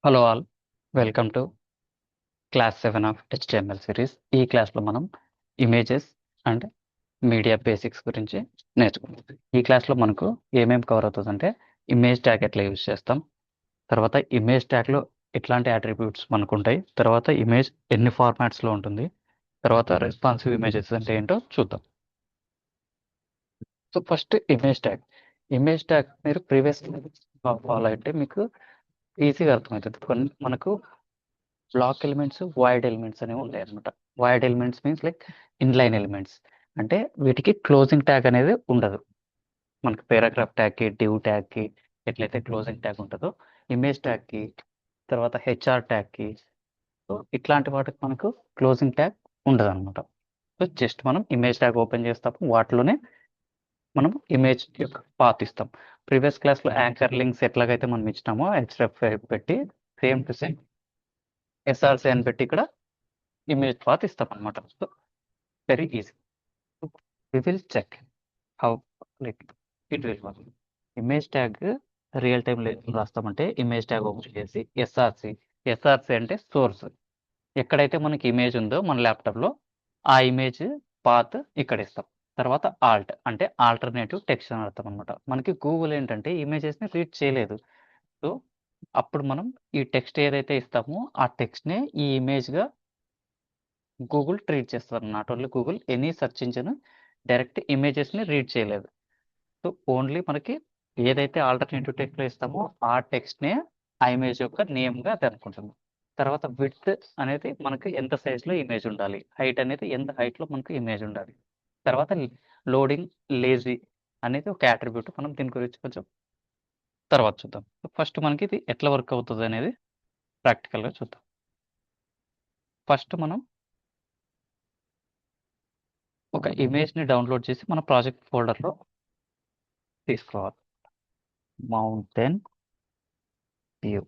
Hello all, welcome to class 7 of HTML series. ఈ క్లాస్లో మనం ఇమేజెస్ అండ్ మీడియా బేసిక్స్ గురించి నేర్చుకుంటాం. ఈ క్లాస్లో మనకు ఏమేమి కవర్ అవుతుందంటే ఇమేజ్ ట్యాగ్ ఎట్లా యూజ్ చేస్తాం, తర్వాత ఇమేజ్ ట్యాగ్లో ఎట్లాంటి అట్రిబ్యూట్స్ మనకు ఉంటాయి, తర్వాత ఇమేజ్ ఎన్ని ఫార్మాట్స్లో ఉంటుంది, తర్వాత రెస్పాన్సివ్ ఇమేజెస్ అంటే ఏంటో చూద్దాం. సో ఫస్ట్ ఇమేజ్ ట్యాగ్ మీరు ప్రీవియస్ ఫాలో అయితే మీకు ఈజీగా అర్థమవుతుంది. మనకు బ్లాక్ ఎలిమెంట్స్, వాయిడ్ ఎలిమెంట్స్ అనేవి ఉంటాయి అనమాట. Void elements means like inline elements, అంటే వీటికి క్లోజింగ్ ట్యాగ్ అనేది ఉండదు. మనకి పారాగ్రాఫ్ ట్యాగ్కి, డివ్ ట్యాగ్కి ఎట్లయితే క్లోజింగ్ ట్యాగ్ ఉంటుందో ఇమేజ్ ట్యాగ్కి, తర్వాత హెచ్ఆర్ ట్యాగ్కి, సో ఇట్లాంటి వాటికి మనకు క్లోజింగ్ ట్యాగ్ ఉండదు అనమాట. సో జస్ట్ మనం ఇమేజ్ ట్యాగ్ ఓపెన్ చేస్తాము, వాటిలోనే మనం ఇమేజ్ యొక్క పాత్ ఇస్తాం. ప్రీవియస్ క్లాస్లో యాంకర్ లింక్స్ ఎట్లాగైతే మనం ఇచ్చినామో హెచ్ఎఫ్ పెట్టి సేమ్ టు సేమ్ ఎస్ఆర్సి అని పెట్టి ఇక్కడ ఇమేజ్ పాత్ ఇస్తాం అనమాట. So very easy. We will check how like it will work. Image tag real టైంలో రాస్తామంటే ఇమేజ్ ట్యాగ్ ఓపెన్ చేసి ఎస్ఆర్సి అంటే సోర్స్, ఎక్కడైతే మనకి ఇమేజ్ ఉందో మన ల్యాప్టాప్లో ఆ ఇమేజ్ పాత్ ఇక్కడ ఇస్తాం. తర్వాత ఆల్ట్ అంటే ఆల్టర్నేటివ్ టెక్స్ట్ అని అర్థం అనమాట. మనకి గూగుల్ ఏంటంటే ఇమేజెస్ని రీడ్ చేయలేదు. సో అప్పుడు మనం ఈ టెక్స్ట్ ఏదైతే ఇస్తామో ఆ టెక్స్ట్నే ఈ ఇమేజ్గా గూగుల్ ట్రీట్ చేస్తారు. Not only Google, any search engine direct ఇమేజెస్ని రీడ్ చేయలేదు. సో ఓన్లీ మనకి ఏదైతే ఆల్టర్నేటివ్ టెక్స్ట్లో ఇస్తామో ఆ టెక్స్ట్నే ఆ ఇమేజ్ యొక్క నేమ్గా అది అనుకుంటుంది. తర్వాత విడ్త్ అనేది మనకి ఎంత సైజ్లో ఇమేజ్ ఉండాలి, హైట్ అనేది ఎంత హైట్లో మనకు ఇమేజ్ ఉండాలి. తర్వాత లోడింగ్ లేజీ అనేది ఒక అట్రిబ్యూట్. మనం దీని గురించి కొంచెం తర్వాత చూద్దాం. ఫస్ట్ మనకి ఇది ఎట్లా వర్క్ అవుతుంది అనేది ప్రాక్టికల్గా చూద్దాం. ఫస్ట్ మనం ఒక ఇమేజ్ని డౌన్లోడ్ చేసి మన ప్రాజెక్ట్ ఫోల్డర్లో తీసుకోవాలి. Mountain view.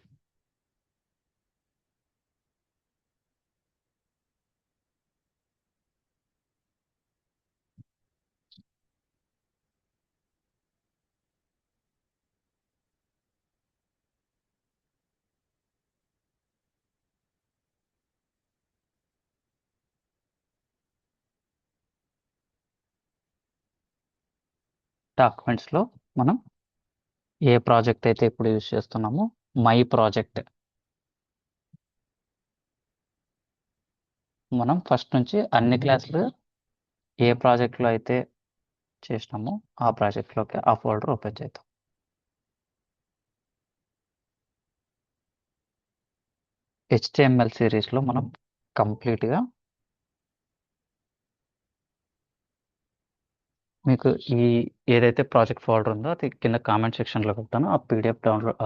డాక్యుమెంట్స్లో మనం ఏ ప్రాజెక్ట్ అయితే ఇప్పుడు యూజ్ చేస్తున్నామో మై ప్రాజెక్ట్, మనం ఫస్ట్ నుంచి అన్ని క్లాసులు ఏ ప్రాజెక్ట్లో అయితే చేసినామో ఆ ప్రాజెక్ట్లోకి ఆ ఫోల్డర్ ఓపెన్ చేద్దాం. HTML సిరీస్లో మనం కంప్లీట్గా మీకు ఈ ఏదైతే ప్రాజెక్ట్ ఫోల్డర్ ఉందో అది కింద కామెంట్ సెక్షన్లో పెడతాను. ఆ PDF download,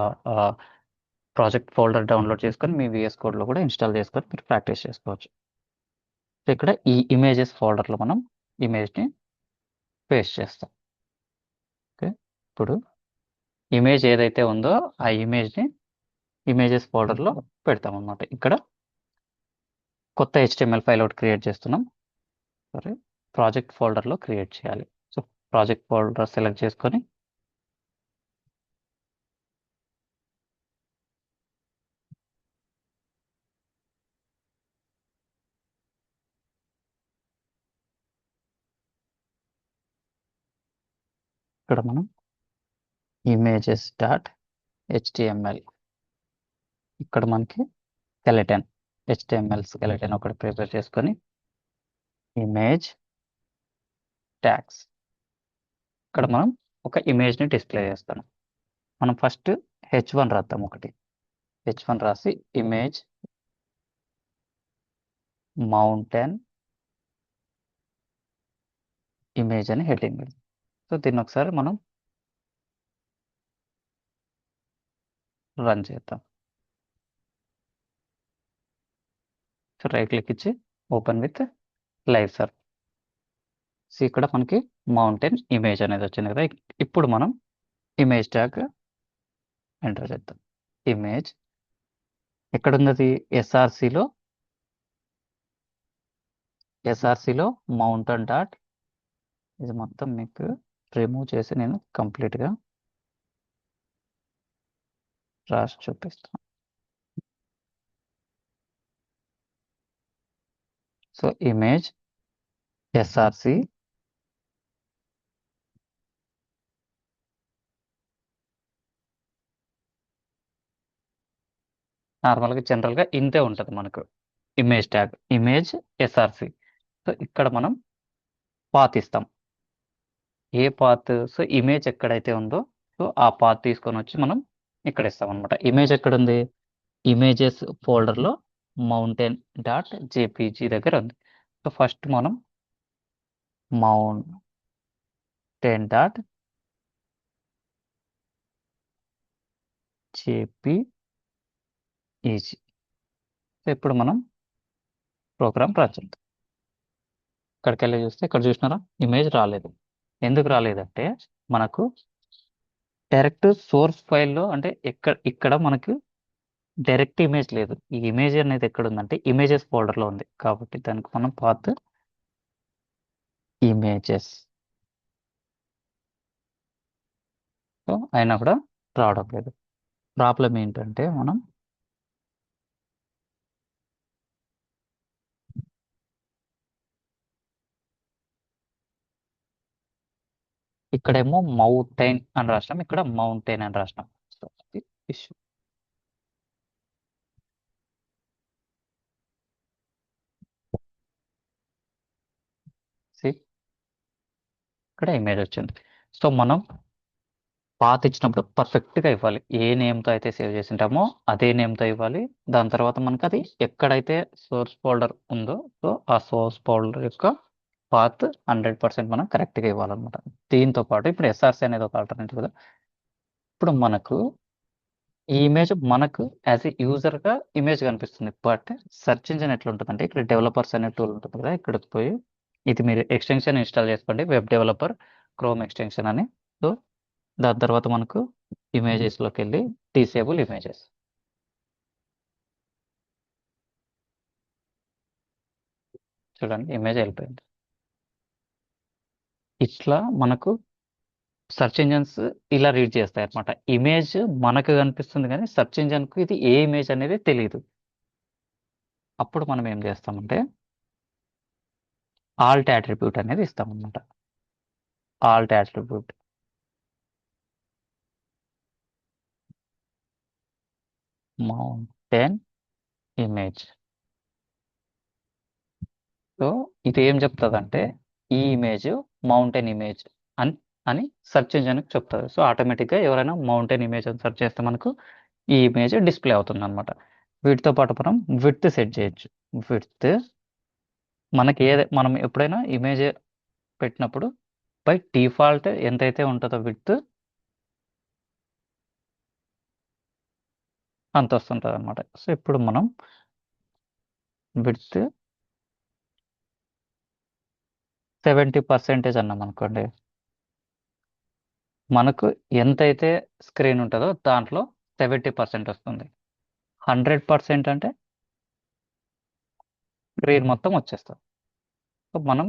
project folder download చేసుకొని మీ VS కోడ్లో కూడా ఇన్స్టాల్ చేసుకొని మీరు ప్రాక్టీస్ చేసుకోవచ్చు. సో ఇక్కడ ఈ ఇమేజెస్ ఫోల్డర్లో మనం ఇమేజ్ని పేస్ట్ చేస్తాం. ఓకే, ఇప్పుడు ఇమేజ్ ఏదైతే ఉందో ఆ ఇమేజ్ని ఇమేజెస్ ఫోల్డర్లో పెడతాం అన్నమాట. ఇక్కడ కొత్త HTML ఫైల్ ఒకటి క్రియేట్ చేస్తున్నాం. సరే, ప్రాజెక్ట్ ఫోల్డర్లో క్రియేట్ చేయాలి. సో ప్రాజెక్ట్ ఫోల్డర్ సెలెక్ట్ చేసుకొని ఇక్కడ మనం images.html, ఇక్కడ మనకి స్కెలెటన్, HTML స్కెలెటన్ ఒకటి ప్రిపేర్ చేసుకొని ఇమేజ్ ట్యాగ్స్, ఇక్కడ మనం ఒక ఇమేజ్ని డిస్ప్లే చేస్తాం. మనం ఫస్ట్ H1 రాద్దాం. ఒకటి H1 రాసి ఇమేజ్ మౌంటైన్ ఇమేజ్ అని హెడ్డింగ్. సో దీన్ని ఒకసారి మనం రన్ చేద్దాం. సో రైట్ క్లిక్ ఇచ్చి open with live search. So ఇక్కడ మనకి మౌంటైన్ ఇమేజ్ అనేది వచ్చింది కదా. ఇప్పుడు మనం ఇమేజ్ ట్యాగ్ ఎంటర్ చేద్దాం. ఇమేజ్ ఎక్కడ ఉన్నది? ఎస్ఆర్సిలో మౌంటైన్ డాట్, ఇది మొత్తం మీకు రిమూవ్ చేసి నేను కంప్లీట్గా రాసి చూపిస్తాను. సో ఇమేజ్ ఎస్ఆర్సి నార్మల్గా జనరల్గా ఇంతే ఉంటుంది మనకు image tag image SRC. So ఇక్కడ మనం పాత్ ఇస్తాం. ఏ పాత్? సో ఇమేజ్ ఎక్కడైతే ఉందో సో ఆ పాత్ తీసుకొని వచ్చి మనం ఇక్కడ ఇస్తాం అనమాట. ఇమేజ్ ఎక్కడ ఉంది? ఇమేజెస్ ఫోల్డర్లో మౌంటైన్ డాట్ జేపీజీ దగ్గర ఉంది. సో ఫస్ట్ మనం మౌంటైన్ డాట్ జేపీఈజీ. సో ఇప్పుడు మనం ప్రోగ్రామ్ రన్ చేద్దాం. ఇక్కడికి వెళ్ళి చూస్తే ఇక్కడ చూసినారా ఇమేజ్ రాలేదు. ఎందుకు రాలేదంటే మనకు డైరెక్ట్ సోర్స్ ఫైల్లో అంటే ఇక్కడ మనకు డైరెక్ట్ ఇమేజ్ లేదు. ఈ ఇమేజ్ అనేది ఎక్కడ ఉందంటే ఇమేజెస్ ఫోల్డర్లో ఉంది. కాబట్టి దానికి మనం పాత్ ఇమేజెస్. సో అయినా కూడా రావడం లేదు. ప్రాబ్లం ఏంటంటే మనం ఇక్కడేమో మౌంటైన్ అని రాసినాం, ఇక్కడ మౌంటైన్ అని రాసినాం. సో అది ఇష్యూ. ఇక్కడ ఇమేజ్ వచ్చింది. సో మనం పాత్ ఇచ్చినప్పుడు పర్ఫెక్ట్గా ఇవ్వాలి. ఏ నేమ్తో అయితే సేవ్ చేసింటామో అదే నేమ్తో ఇవ్వాలి. దాని తర్వాత మనకు అది ఎక్కడైతే సోర్స్ ఫోల్డర్ ఉందో సో ఆ సోర్స్ ఫోల్డర్ యొక్క పాత్ 100% మనం కరెక్ట్గా ఇవ్వాలన్నమాట. దీంతో పాటు ఇప్పుడు ఎస్ఆర్సి అనేది ఒక ఆల్టర్నేటివ్ కదా. ఇప్పుడు మనకు ఈ ఇమేజ్ మనకు యాజ్ ఏ యూజర్గా ఇమేజ్ కనిపిస్తుంది. బట్ సెర్చ్ ఇంజిన్ ఎట్లా ఉంటుందంటే ఇక్కడ డెవలపర్స్ అనే టూల్ ఉంటుంది కదా, ఇక్కడికి పోయి ఇది మీరు ఎక్స్టెన్షన్ ఇన్స్టాల్ చేసుకోండి, వెబ్ డెవలపర్ క్రోమ్ ఎక్స్టెన్షన్ అని. సో దాని తర్వాత మనకు ఇమేజెస్లోకి వెళ్ళి డిసేబుల్ ఇమేజెస్. చూడండి ఇమేజ్ వెళ్ళిపోయింది. ఇట్లా మనకు సెర్చ్ ఇంజన్స్ ఇలా రీడ్ చేస్తాయి అనమాట. ఇమేజ్ మనకు కనిపిస్తుంది కానీ సెర్చ్ ఇంజన్కు ఇది ఏ ఇమేజ్ అనేది తెలియదు. అప్పుడు మనం ఏం చేస్తామంటే ఆల్ట్ అట్రిబ్యూట్ అనేది ఇస్తామన్నమాట. Alt attribute mountain image. So ఇది ఏం చెప్తుంది అంటే ఈ ఇమేజ్ మౌంటైన్ ఇమేజ్ అని అని సెర్చ్ ఇంజన్కి చెప్తుంది. సో ఆటోమేటిక్గా ఎవరైనా మౌంటైన్ ఇమేజ్ అని సెర్చ్ చేస్తే మనకు ఈ ఇమేజ్ డిస్ప్లే అవుతుంది అనమాట. వీటితో పాటు మనం విడ్త్ సెట్ చేయొచ్చు. విడ్త్ మనకి మనం ఎప్పుడైనా ఇమేజ్ పెట్టినప్పుడు బై డిఫాల్ట్ ఎంతైతే ఉంటుందో విడ్త్ అంత వస్తుంటుంది అనమాట. సో ఇప్పుడు మనం విడ్త్ 70% అన్నాం అనుకోండి, మనకు ఎంతైతే స్క్రీన్ ఉంటుందో దాంట్లో 70% వస్తుంది. 100% అంటే స్క్రీన్ మొత్తం వచ్చేస్తుంది. సో మనం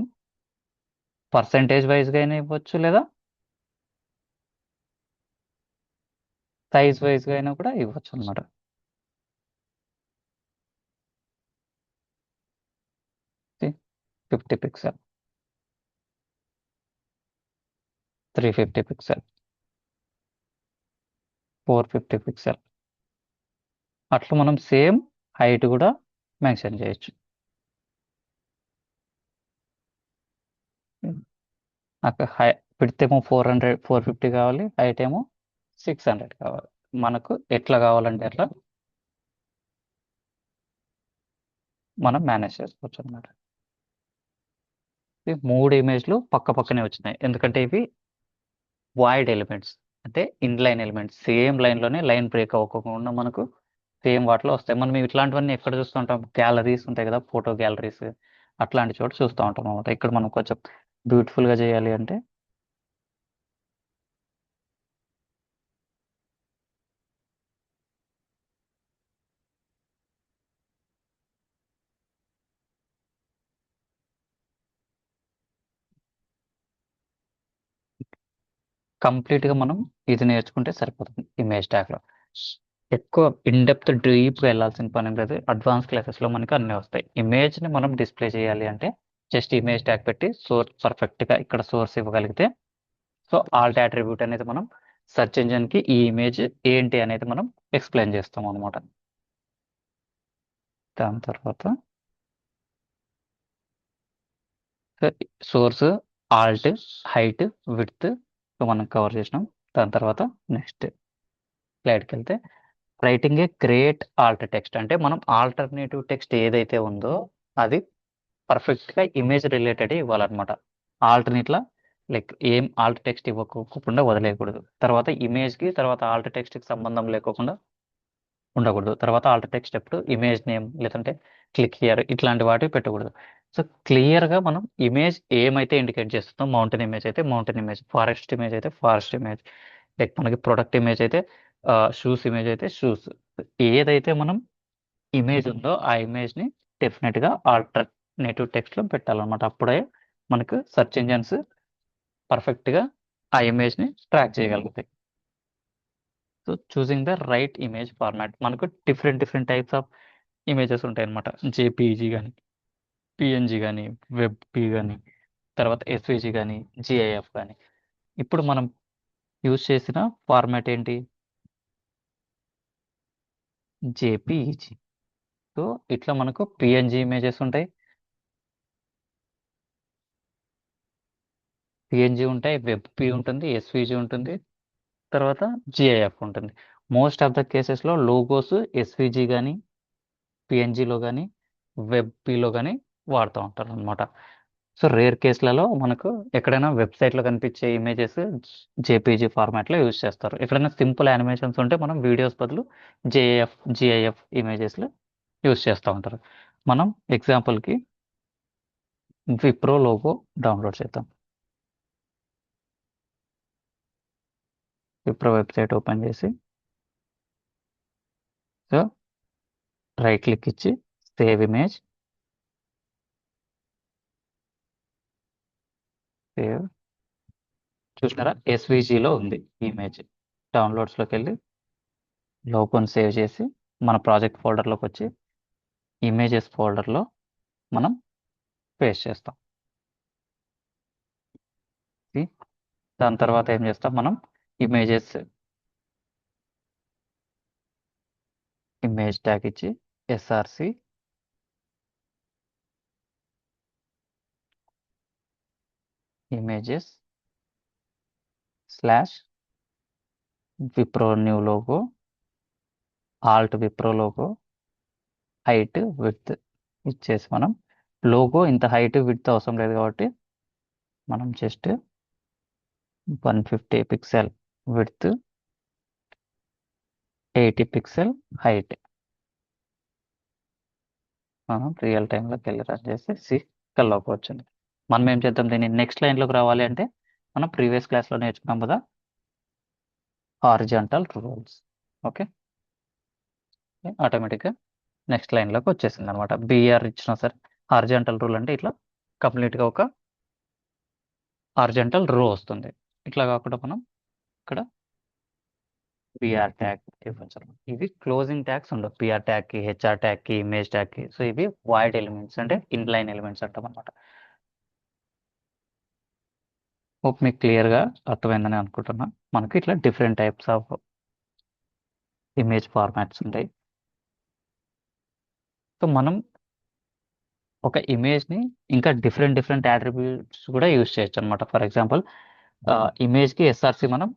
పర్సంటేజ్ వైజ్గా అయినా ఇవ్వచ్చు, లేదా సైజ్ వైజ్గా అయినా కూడా ఇవ్వచ్చు అనమాట. See, 50 పిక్సెల్, 350 పిక్సెల్, 450 పిక్సెల్, అట్లా మనం సేమ్ హైట్ కూడా మెన్షన్ చేయొచ్చు. నాకు విడ్త్ ఏమో 450 కావాలి, హైట్ ఏమో 600 కావాలి. మనకు ఎట్లా కావాలంటే అట్లా మనం మేనేజ్ చేసుకోవచ్చు అనమాట. ఈ 3 ఇమేజ్లు పక్క పక్కనే వచ్చినాయి ఎందుకంటే ఇవి వాయిడ్ ఎలిమెంట్స్, అంటే ఇన్లైన్ ఎలిమెంట్స్. సేమ్ లైన్లోనే లైన్ బ్రేక్ అవ్వకుండా మనకు సేమ్ వాటిలో వస్తాయి. మనం ఇట్లాంటివన్నీ ఎక్కడ చూస్తూ ఉంటాం? గ్యాలరీస్ ఉంటాయి కదా, ఫోటో గ్యాలరీస్, అట్లాంటి చోట చూస్తూ ఉంటాం అనమాట. ఇక్కడ మనం కొంచెం బ్యూటిఫుల్గా చేయాలి అంటే కంప్లీట్గా మనం ఇది నేర్చుకుంటే సరిపోతుంది ఇమేజ్ ట్యాగ్లో. ఎక్కువ ఇన్ డెప్త్ డీప్గా వెళ్ళాల్సిన పని ఏం లేదు. అడ్వాన్స్ క్లాసెస్లో మనకి అన్నీ వస్తాయి. ఇమేజ్ని మనం డిస్ప్లే చేయాలి అంటే జస్ట్ ఇమేజ్ ట్యాగ్ పెట్టి సోర్స్ పర్ఫెక్ట్గా ఇక్కడ సోర్స్ ఇవ్వగలిగితే సో ఆల్ట్ అట్రిబ్యూట్ అనేది మనం సెర్చ్ ఇంజిన్కి ఈ ఇమేజ్ ఏంటి అనేది మనం ఎక్స్ప్లెయిన్ చేస్తాం అనమాట. దాని తర్వాత సోర్స్, ఆల్ట్, హైట్, విడ్త్ మనం కవర్ చేసినాం. దాని తర్వాత నెక్స్ట్ స్లైడ్కి వెళ్తే writing a great Alt text అంటే మనం ఆల్టర్నేటివ్ టెక్స్ట్ ఏదైతే ఉందో అది పర్ఫెక్ట్గా ఇమేజ్ రిలేటెడ్ ఇవ్వాలన్నమాట. ఆల్టర్నేట్లా లైక్ ఏం ఆల్ట్ టెక్స్ట్ ఇవ్వకుండా వదిలేయకూడదు. తర్వాత ఇమేజ్కి తర్వాత ఆల్ట్ టెక్స్ట్కి సంబంధం లేకోకుండా ఉండకూడదు. తర్వాత ఆల్ట్ టెక్స్ట్ ఎప్పుడు ఇమేజ్ నేమ్ లేదంటే క్లిక్ హియర్ ఇట్లాంటి వాటివి పెట్టకూడదు. సో క్లియర్గా మనం ఇమేజ్ ఏమైతే ఇండికేట్ చేస్తుందో మౌంటైన్ ఇమేజ్ అయితే మౌంటైన్ ఇమేజ్, ఫారెస్ట్ ఇమేజ్ అయితే ఫారెస్ట్ ఇమేజ్, లైక్ మనకి ప్రొడక్ట్ ఇమేజ్ అయితే షూస్ ఇమేజ్ అయితే షూస్, ఏదైతే మనం ఇమేజ్ ఉందో ఆ ఇమేజ్ని డెఫినెట్గా ఆల్టర్నేటివ్ టెక్స్ట్లో పెట్టాలన్నమాట. అప్పుడే మనకు సెర్చ్ ఇంజన్స్ పర్ఫెక్ట్గా ఆ ఇమేజ్ని ట్రాక్ చేయగలుగుతాయి. So choosing the right image format మనకు డిఫరెంట్ టైప్స్ ఆఫ్ ఇమేజెస్ ఉంటాయి అనమాట. జేపీఈజీ కానీ, పిఎన్జీ కానీ, వెబ్పి కానీ, తర్వాత ఎస్విజి కానీ, జిఐఎఫ్ కానీ. ఇప్పుడు మనం యూజ్ చేసిన ఫార్మాట్ ఏంటి? జేపీఈజీ. సో ఇట్లా మనకు పిఎన్జీ ఇమేజెస్ ఉంటాయి, పిఎన్జీ ఉంటాయి, వెబ్పి ఉంటుంది, ఎస్విజి ఉంటుంది, తర్వాత జిఐఎఫ్ ఉంటుంది. మోస్ట్ ఆఫ్ ద కేసెస్లో లోగోస్ ఎస్విజి కానీ పిఎన్జిలో కానీ వెబ్పిలో కానీ వాడుతూ ఉంటారు అనమాట. సో రేర్ కేసులలో మనకు ఎక్కడైనా వెబ్సైట్లో కనిపించే ఇమేజెస్ జేపీజీ ఫార్మాట్లో యూజ్ చేస్తారు. ఎక్కడైనా సింపుల్ యానిమేషన్స్ ఉంటే మనం వీడియోస్ బదులు జిఐఎఫ్ ఇమేజెస్లో యూజ్ చేస్తూ ఉంటారు. మనం ఎగ్జాంపుల్కి విప్రో లోగో డౌన్లోడ్ చేద్దాం. విప్రో వెబ్సైట్ ఓపెన్ చేసి సో రైట్ క్లిక్ ఇచ్చి సేవ్ ఇమేజ్, సేవ్. చూసారా ఎస్విజిలో ఉంది ఇమేజ్. డౌన్లోడ్స్లోకి వెళ్ళి లోగోని సేవ్ చేసి మన ప్రాజెక్ట్ ఫోల్డర్లోకి వచ్చి ఇమేజెస్ ఫోల్డర్లో మనం పేస్ట్ చేస్తాం. See? దాని తర్వాత ఏం చేస్తాం మనం ఇమేజ్ ట్యాగ్ ఇచ్చి SRC images slash Wipro new logo Alt Wipro logo height width ఇచ్చేసి మనం లోగో ఇంత హైట్ విడ్త్ అవసరం లేదు కాబట్టి మనం just 150 pixel width 80 pixel height మనం రియల్ టైంలోకి వెళ్ళి రన్ చేసి లోగో వచ్చింది. మనం ఏం చేద్దాం దీన్ని నెక్స్ట్ లైన్లోకి రావాలి అంటే మనం ప్రీవియస్ క్లాస్లో నేర్చుకున్నాం కదా హారిజాంటల్ రూల్స్. ఓకే, ఆటోమేటిక్గా నెక్స్ట్ లైన్లోకి వచ్చేసింది అనమాట. బిఆర్ ఇచ్చినా సరే హారిజాంటల్ రూల్ అంటే ఇట్లా కంప్లీట్గా ఒక హారిజాంటల్ రో వస్తుంది. ఇట్లా కాకుండా మనం ఇక్కడ పిఆర్ ట్యాగ్ ఇవ్వచ్చు. ఇవి క్లోజింగ్ ట్యాగ్స్ ఉండవు పిఆర్ ట్యాగ్కి, హెచ్ఆర్ ట్యాగ్కి, ఇమేజ్ ట్యాగ్కి. సో ఇవి వాయిడ్ ఎలిమెంట్స్ అంటే ఇన్లైన్ ఎలిమెంట్స్ అంటాం అనమాట. హోప్ మీకు క్లియర్గా అర్థమైందని అనుకుంటున్నా. మనకి ఇట్లా different types of image formats ఉంటాయి. సో మనం ఒక ఇమేజ్ని ఇంకా డిఫరెంట్ అట్రిబ్యూట్స్ కూడా యూజ్ చేయొచ్చు అనమాట. ఫర్ ఎగ్జాంపుల్ ఇమేజ్కి మనం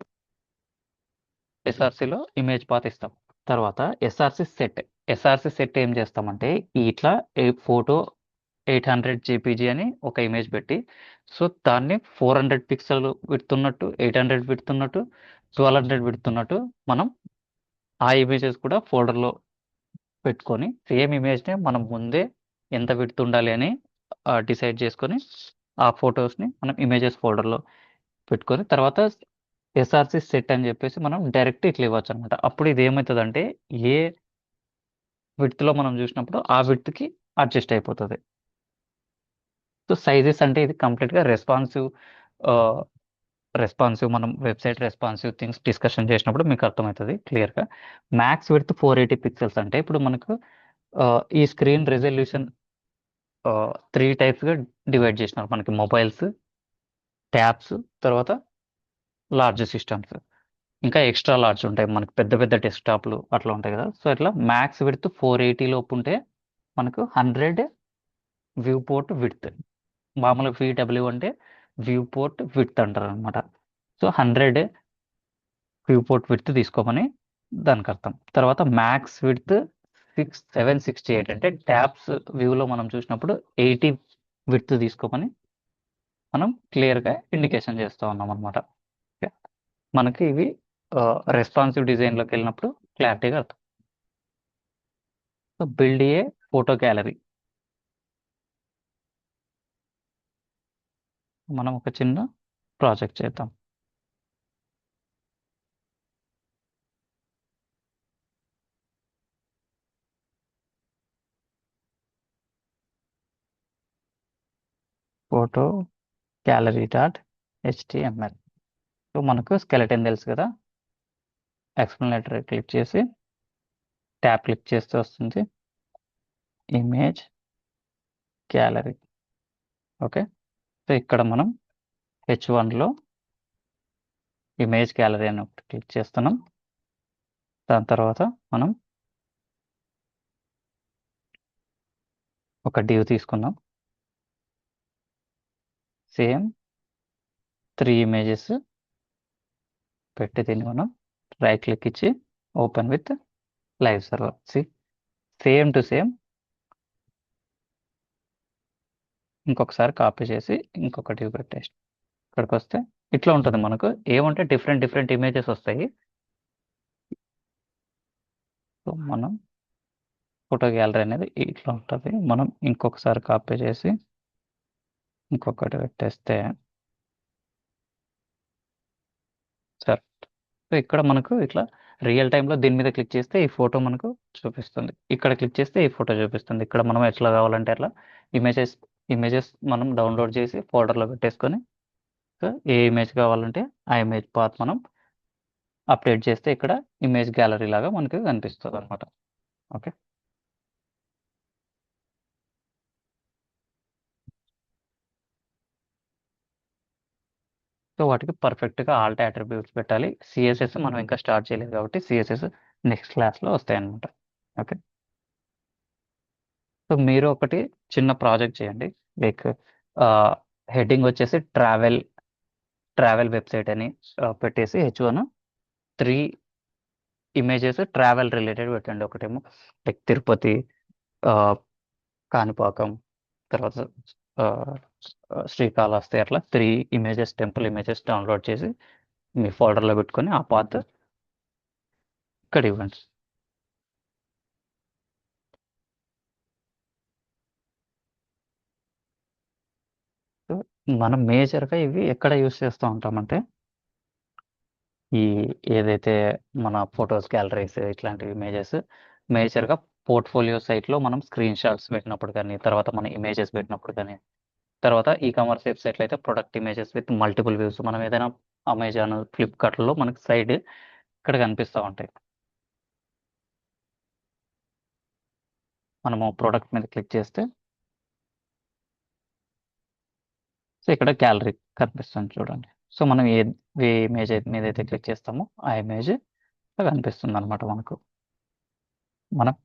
ఎస్ఆర్సిలో ఇమేజ్ పాత్ ఇస్తాం. తర్వాత ఎస్ఆర్సి సెట్ ఏం చేస్తామంటే ఇట్లా ఫోటో 800 జేపీజీ అని ఒక ఇమేజ్ పెట్టి సో దాన్ని 400 పిక్సెల్ విడుతున్నట్టు, 800 విడుతున్నట్టు, 1200 విడుతున్నట్టు మనం ఆ ఇమేజెస్ కూడా ఫోల్డర్లో పెట్టుకొని సేమ్ ఇమేజ్ని మనం ముందే ఎంత విడుతు ఉండాలి అని డిసైడ్ చేసుకొని ఆ ఫొటోస్ని మనం ఇమేజెస్ ఫోల్డర్లో పెట్టుకొని తర్వాత ఎస్ఆర్సి సెట్ అని చెప్పేసి మనం డైరెక్ట్ ఇట్లా ఇవ్వచ్చు అనమాట. అప్పుడు ఇది ఏమవుతుందంటే ఏ విడ్త్లో మనం చూసినప్పుడు ఆ విడ్త్కి అడ్జస్ట్ అయిపోతుంది. సో సైజెస్ అంటే ఇది కంప్లీట్గా రెస్పాన్సివ్ రెస్పాన్సివ్ మనం వెబ్సైట్ రెస్పాన్సివ్ థింగ్స్ డిస్కషన్ చేసినప్పుడు మీకు అర్థమవుతుంది క్లియర్గా. మ్యాక్స్ విడ్త్ 480 పిక్సెల్స్ అంటే ఇప్పుడు మనకు ఈ స్క్రీన్ రెజల్యూషన్ 3 టైప్స్గా డివైడ్ చేసినారు. మనకి మొబైల్స్, ట్యాబ్స్, తర్వాత లార్జ్ సిస్టమ్స్, ఇంకా ఎక్స్ట్రా లార్జ్ ఉంటాయి మనకి పెద్ద పెద్ద డెస్క్టాప్లు అట్లా ఉంటాయి కదా. సో ఇట్లా మ్యాక్స్ విడ్త్ 480 లోపు ఉంటే మనకు 100 వ్యూ పోర్ట్ విడ్త్. మామూలుగా VW అంటే వ్యూ పోర్ట్ విడ్త్ అంటారు అనమాట. సో 100 వ్యూ పోర్ట్ విడ్త్ తీసుకోమని దానికి అర్థం. తర్వాత మ్యాక్స్ విడ్త్ 768 అంటే ట్యాబ్స్ వ్యూలో మనం చూసినప్పుడు 80 విడ్త్ తీసుకోమని మనం క్లియర్గా ఇండికేషన్ చేస్తూ ఉన్నాం అనమాట. మనకి ఇవి రెస్పాన్సివ్ డిజైన్లోకి వెళ్ళినప్పుడు క్లారిటీగా అర్థం. So build a photo gallery. మనం ఒక చిన్న ప్రాజెక్ట్ చేద్దాం. Photo gallery .html. సో మనకు స్కెలెటన్ తెలుసు కదా. ఎక్స్ప్లెనేటరీ క్లిక్ చేసి ట్యాబ్ క్లిక్ చేస్తే వస్తుంది ఇమేజ్ గ్యాలరీ. ఓకే, సో ఇక్కడ మనం H1లో ఇమేజ్ గ్యాలరీ అని ఒకటి క్లిక్ చేస్తున్నాం. దాని తర్వాత మనం ఒక డివ్ తీసుకుందాం. సేమ్ 3 ఇమేజెస్ పెట్టి దీన్ని మనం రైట్ క్లిక్ ఇచ్చి open with live server. Same to same ఇంకొకసారి కాపీ చేసి ఇంకొక డివ్ పెట్టేసి ఇక్కడికి వస్తే ఇట్లా ఉంటుంది. మనకు ఏమంటే డిఫరెంట్ డిఫరెంట్ ఇమేజెస్ వస్తాయి. సో మనం ఫోటో గ్యాలరీ అనేది ఇట్లా ఉంటుంది. మనం ఇంకొకసారి కాపీ చేసి ఇంకొకటి పెట్టేస్తే సరే. సో ఇక్కడ మనకు ఇట్లా రియల్ టైంలో దీని మీద క్లిక్ చేస్తే ఈ ఫోటో మనకు చూపిస్తుంది, ఇక్కడ క్లిక్ చేస్తే ఈ ఫోటో చూపిస్తుంది. ఇక్కడ మనం ఎట్లా కావాలంటే అట్లా ఇమేజెస్ మనం డౌన్లోడ్ చేసి ఫోల్డర్లో పెట్టేసుకొని సో ఏ ఇమేజ్ కావాలంటే ఆ ఇమేజ్ పాత్ మనం అప్డేట్ చేస్తే ఇక్కడ ఇమేజ్ గ్యాలరీ లాగా మనకు కనిపిస్తుంది అనమాట. ఓకే, సో వాటికి పర్ఫెక్ట్గా ఆల్ట్ అట్రిబ్యూట్స్ పెట్టాలి. సిఎస్ఎస్ మనం ఇంకా స్టార్ట్ చేయలేదు కాబట్టి సిఎస్ఎస్ నెక్స్ట్ క్లాస్లో వస్తాయి అనమాట. ఓకే, సో మీరు ఒకటి చిన్న ప్రాజెక్ట్ చేయండి. లైక్ హెడ్డింగ్ వచ్చేసి ట్రావెల్ వెబ్సైట్ అని పెట్టేసి H1 3 ఇమేజెస్ ట్రావెల్ రిలేటెడ్ పెట్టండి. ఒకటేమో లైక్ తిరుపతి, కాణిపాకం, తర్వాత శ్రీకాళహస్తి, అట్లా 3 ఇమేజెస్ టెంపుల్ ఇమేజెస్ డౌన్లోడ్ చేసి మీ ఫోల్డర్లో పెట్టుకొని ఆ పాత్ ఇక్కడ ఇవ్వండి. సో మనం మేజర్గా ఇవి ఎక్కడ యూస్ చేస్తూ ఉంటామంటే ఈ ఏదైతే మన ఫొటోస్ గ్యాలరీస్ ఇట్లాంటి ఇమేజెస్ మేజర్గా పోర్ట్ఫోలియో సైట్లో మనం స్క్రీన్ షాట్స్ పెట్టినప్పుడు కానీ, తర్వాత మన ఇమేజెస్ పెట్టినప్పుడు కానీ, తర్వాత ఈ కామర్స్ వెబ్సైట్లో అయితే product images with multiple views మనం ఏదైనా అమెజాన్, ఫ్లిప్కార్ట్లో మనకి సైడ్ ఇక్కడ కనిపిస్తూ ఉంటాయి. మనము ప్రోడక్ట్ మీద క్లిక్ చేస్తే సో ఇక్కడ గ్యాలరీ కనిపిస్తుంది చూడండి. సో మనం ఏ ఇమేజ్ మీద అయితే క్లిక్ చేస్తామో ఆ ఇమేజ్ కనిపిస్తుంది అనమాట మనకు. మనం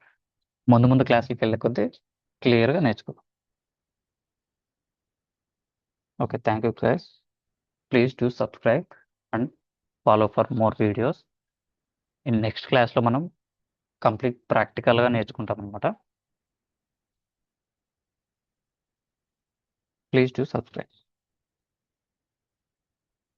ముందు క్లాస్కి వెళ్ళే కొద్దీ క్లియర్గా నేర్చుకుందాం. Okay, thank you guys. Please do subscribe and follow for more videos. In next క్లాస్లో మనం కంప్లీట్ ప్రాక్టికల్గా నేర్చుకుంటాం అనమాట. Please do subscribe.